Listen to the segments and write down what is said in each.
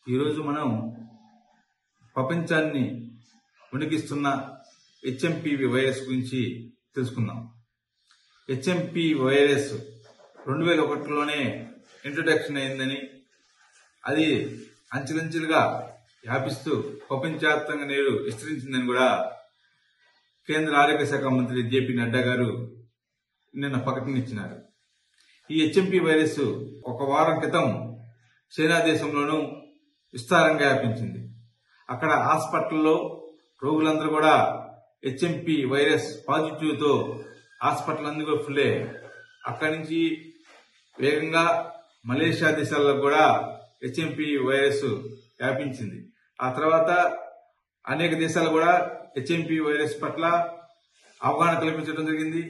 ఈరోజు మనం ప్రపంచాన్ని వణికిస్తున్న హెచ్ఎంపీవీ వైరస్ గురించి తెలుసుకుందాం. హెచ్ఎంపీ వైరస్ 2001లోనే ఇంట్రొడక్షన్ అయిందని, అది అంచెలంచెలుగా వ్యాపిస్తూ ప్రపంచవ్యాప్తంగా నేడు విస్తరించిందని కూడా కేంద్ర ఆరోగ్య శాఖ మంత్రి జేపీ నడ్డా గారు నిన్న ప్రకటన ఇచ్చినారు. ఈ హెచ్ఎంపీ వైరస్ ఒక వారం క్రితం చైనా దేశంలోనూ విస్తారంగా వ్యాపించింది. అక్కడ హాస్పిటల్లో రోగులందరూ కూడా హెచ్ఎంపీ వైరస్ పాజిటివ్తో హాస్పిటల్ అన్ని కూడా ఫుల్ అయ్యాయి. అక్కడి నుంచి వేగంగా మలేషియా దేశాల్లో కూడా హెచ్ఎంపీ వైరస్ వ్యాపించింది. ఆ తర్వాత అనేక దేశాలు కూడా హెచ్ఎంపీ వైరస్ పట్ల అవగాహన కల్పించడం జరిగింది.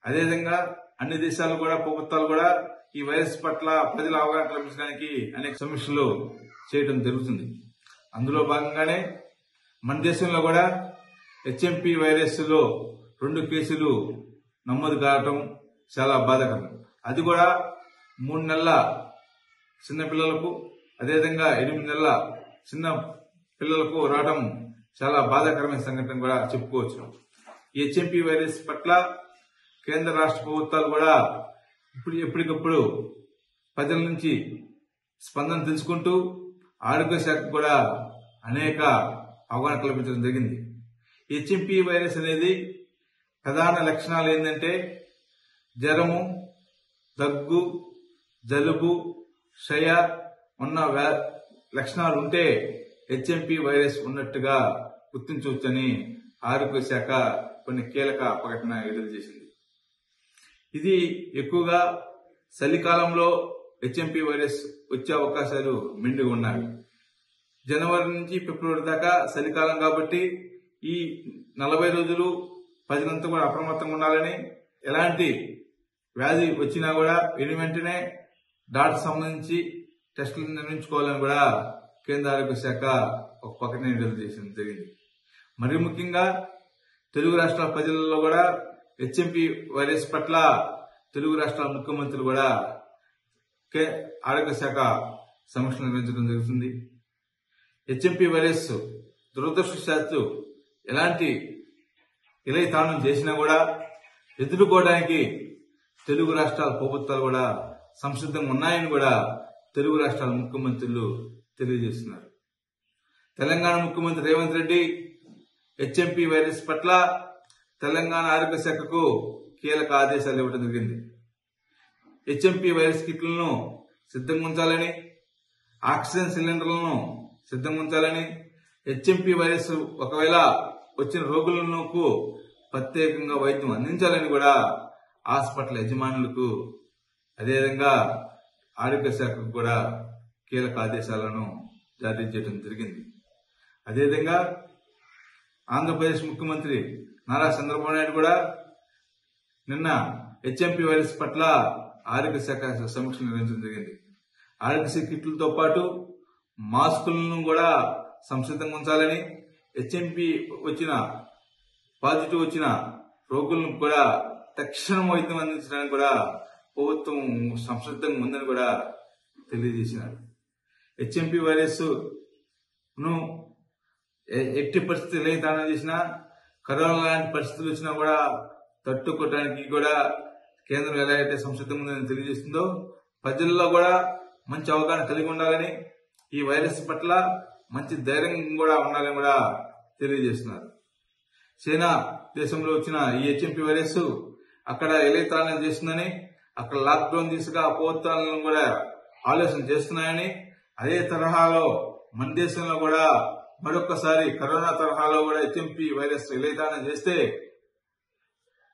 అదేవిధంగా అన్ని దేశాలు కూడా ప్రభుత్వాలు కూడా ఈ వైరస్ పట్ల ప్రజల అవగాహన కల్పించడానికి అనేక సమీక్షలు చేయడం జరుగుతుంది. అందులో భాగంగానే మన దేశంలో కూడా హెచ్ఎంపీ వైరస్ లో 2 కేసులు నమోదు కావటం చాలా బాధాకరం. అది కూడా 3 నెలల చిన్న పిల్లలకు, అదేవిధంగా 8 నెలల చిన్న పిల్లలకు రావడం చాలా బాధాకరమైన సంఘటన కూడా చెప్పుకోవచ్చు. ఈ హెచ్ఎంపీ వైరస్ పట్ల కేంద్ర రాష్ట్ర ప్రభుత్వాలు కూడా ఎప్పటికప్పుడు ప్రజల నుంచి స్పందన తెలుసుకుంటూ ఆరోగ్య శాఖ కూడా అనేక అవగాహన కల్పించడం జరిగింది. హెచ్ఎంపీ వైరస్ అనేది ప్రధాన లక్షణాలు ఏంటంటే జ్వరము, దగ్గు, జలుబు, క్షయ ఉన్న లక్షణాలు ఉంటే హెచ్ఎంపీ వైరస్ ఉన్నట్టుగా గుర్తించవచ్చని ఆరోగ్య శాఖ కొన్ని కీలక ప్రకటన విడుదల చేసింది. ఇది ఎక్కువగా చలికాలంలో హెచ్ఎంపీ వైరస్ వచ్చే అవకాశాలు మెండుగా ఉన్నాయి. జనవరి నుంచి ఫిబ్రవరి దాకా చలికాలం కాబట్టి ఈ 40 రోజులు ప్రజలంతా కూడా అప్రమత్తంగా ఉండాలని, ఎలాంటి వ్యాధి వచ్చినా కూడా వెంటనే డాక్టర్ సంబంధించి టెస్టులు నిర్వహించుకోవాలని కూడా కేంద్ర ఆరోగ్య శాఖ ఒక ప్రకటన విడుదల చేసిన జరిగింది. మరి ముఖ్యంగా తెలుగు రాష్ట్రాల ప్రజలలో కూడా హెచ్ఎంపీ వైరస్ పట్ల తెలుగు రాష్ట్రాల ముఖ్యమంత్రులు కూడా ఆరోగ్య శాఖ సమీక్షలు నిర్వహించడం జరుగుతుంది. హెచ్ఎంపీ వైరస్ దురదృష్టవశాత్తు ఎలాంటి ఇలయతాండం చేసినా కూడా ఎదుర్కోవడానికి తెలుగు రాష్ట్రాల ప్రభుత్వాలు కూడా సంసిద్ధంగా ఉన్నాయని కూడా తెలుగు రాష్ట్రాల ముఖ్యమంత్రులు తెలియజేస్తున్నారు. తెలంగాణ ముఖ్యమంత్రి రేవంత్ రెడ్డి హెచ్ఎంపీ వైరస్ పట్ల తెలంగాణ ఆరోగ్య శాఖకు కీలక ఆదేశాలు ఇవ్వడం జరిగింది. హెచ్ఎంపీ వైరస్ కిట్లను సిద్ధంగా ఉంచాలని, ఆక్సిజన్ సిలిండర్లను సిద్ధంగా ఉంచాలని, హెచ్ఎంపీ వైరస్ ఒకవేళ వచ్చిన రోగులకు ప్రత్యేకంగా వైద్యం అందించాలని కూడా హాస్పిటల్ యజమానులకు, అదేవిధంగా ఆరోగ్య శాఖకు కూడా కీలక ఆదేశాలను జారీ చేయడం జరిగింది. అదేవిధంగా ఆంధ్రప్రదేశ్ ముఖ్యమంత్రి నారా చంద్రబాబు నాయుడు కూడా నిన్న హెచ్ఎంపీ వైరస్ పట్ల ఆరోగ్య శాఖ సమీక్షలు నిర్వహించడం జరిగింది. ఆరోగ్య కిట్లతో పాటు మాస్కులను కూడా సంసిద్ధంగా ఉంచాలని, హెచ్ఎంపీ పాజిటివ్ వచ్చిన రోగులను కూడా తక్షణ వైద్యం అందించడానికి కూడా ప్రభుత్వం సంసిద్ధంగా ఉందని కూడా తెలియజేసినారు. హెచ్ఎంపీ వైరస్ ను ఎట్టి పరిస్థితులు ఇలయతాండం చేసినా, కరోనా లాంటి పరిస్థితులు వచ్చినా కూడా తట్టుకోవడానికి కూడా కేంద్రం ఎలా అయితే సంసిద్ధంగా ఉందని తెలియజేస్తుందో, ప్రజల్లో కూడా మంచి అవగాహన కలిగి ఉండాలని, ఈ వైరస్ పట్ల మంచి ధైర్యం కూడా ఉండాలని కూడా తెలియజేస్తున్నారు. చైనా దేశంలో వచ్చిన ఈ హెచ్ఎంపీ వైరస్ అక్కడ ఇలయతాండం చేస్తుందని, అక్కడ లాక్డౌన్ దిశగా ప్రభుత్వాలను కూడా ఆలోచన చేస్తున్నాయని, అదే తరహాలో మన దేశంలో కూడా మరొకసారి కరోనా తరహాలో కూడా హెచ్ఎంపీ వైరస్ ఇలయతాండం చేస్తే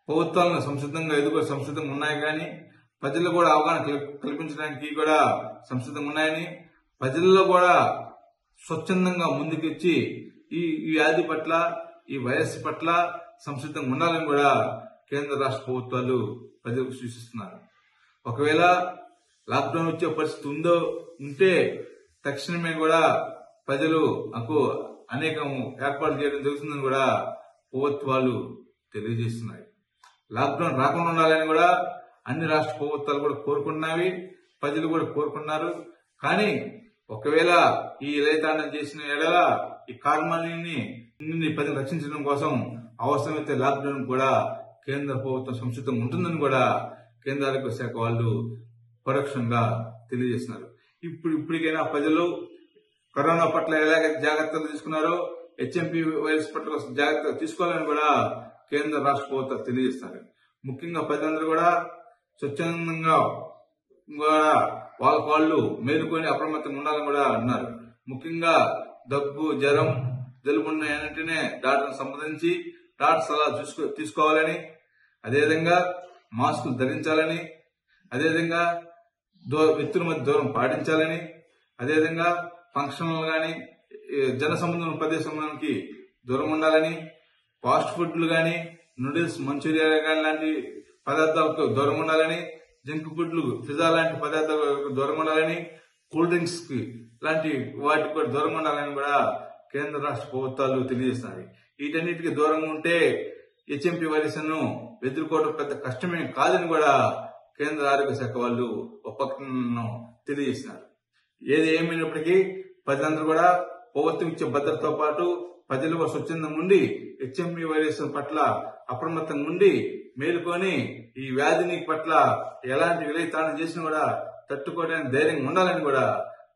ప్రభుత్వాలను సంసిద్ధంగా ఉన్నాయి కానీ ప్రజల్లో కూడా అవగాహన కల్పించడానికి కూడా సంసిద్ధంగా ఉన్నాయని, ప్రజల్లో కూడా స్వచ్ఛందంగా ముందుకొచ్చి ఈ వ్యాధి పట్ల, ఈ వైరస్ పట్ల సంసిద్ధంగా ఉండాలని కూడా కేంద్ర రాష్ట్ర ప్రభుత్వాలు ప్రజలకు సూచిస్తున్నారు. ఒకవేళ లాక్డౌన్ వచ్చే పరిస్థితి ఉంటే తక్షణమే కూడా ప్రజలు అనేక ఏర్పాట్లు చేయడం జరుగుతుందని కూడా ప్రభుత్వాలు తెలియజేస్తున్నాయి. లాక్డౌన్ రాకుండా ఉండాలని కూడా అన్ని రాష్ట్ర ప్రభుత్వాలు కూడా కోరుకుంటున్నాయి, ప్రజలు కూడా కోరుకున్నారు. కానీ ఒకవేళ ఈ ఇలయతాండం చేసిన ఎడల ఈ కార్మాలిని ప్రజలు రక్షించడం కోసం అవసరమైతే లాక్డౌన్ కూడా కేంద్ర ప్రభుత్వం సంసిద్ధంగా ఉంటుందని కూడా కేంద్ర ఆరోగ్య శాఖ వాళ్ళు పరోక్షంగా తెలియజేస్తున్నారు. ఇప్పటికైనా ప్రజలు కరోనా పట్ల ఎలాగైతే జాగ్రత్తలు తీసుకున్నారో హెచ్ఎంపీ వైరస్ పట్ల జాగ్రత్తలు తీసుకోవాలని కూడా కేంద్ర రాష్ట్ర ప్రభుత్వాలు తెలియజేస్తున్నారు. ముఖ్యంగా ప్రజలందరూ కూడా స్వచ్ఛందంగా వాళ్ళు మేలుకొని అప్రమత్తంగా ఉండాలని కూడా అన్నారు. ముఖ్యంగా దగ్గు, జ్వరం, జలుబు వెంటనే డాక్టర్ని సంప్రదించి డాక్టర్ సలహా తీసుకోవాలని, అదేవిధంగా మాస్కులు ధరించాలని, అదేవిధంగా వ్యక్తుల మధ్య దూరం పాటించాలని, అదేవిధంగా ఫంక్షన్లు గాని జన సంబంధం ప్రదేశానికి దూరం ఉండాలని, ఫాస్ట్ ఫుడ్లు గాని నూడిల్స్, మంచూరియా గాని లాంటి పదార్థాలకు దూరం ఉండాలని, జంక్ ఫుడ్లు, పిజ్జా లాంటి పదార్థాలకు దూరం ఉండాలని, కూల్ డ్రింక్స్ లాంటి వాటికి కూడా దూరం ఉండాలని కూడా కేంద్ర రాష్ట్ర ప్రభుత్వాలు తెలియజేస్తున్నారు. వీటన్నిటికీ దూరంగా ఉంటే హెచ్ఎంపీ వైరస్ ను ఎదుర్కోవడం పెద్ద కష్టమే కాదని కూడా కేంద్ర ఆరోగ్య శాఖ వాళ్ళు ఒక ప్రకటనను తెలియజేస్తున్నారు. ఏది ఏమైనప్పటికీ ప్రజలందరూ కూడా ప్రభుత్వం ఇచ్చే భద్రతతో పాటు ప్రజలు స్వచ్ఛందంగా ఉండి హెచ్ఎంపీ వైరస్ పట్ల అప్రమత్తంగా ఉండి మేలుకొని ఈ వ్యాధిని పట్ల ఎలాంటి విలయతాండం చేసినా కూడా తట్టుకోవడానికి ధైర్యంగా ఉండాలని కూడా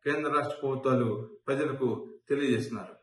కేంద్ర రాష్ట్ర ప్రభుత్వాలు ప్రజలకు తెలియజేస్తున్నారు.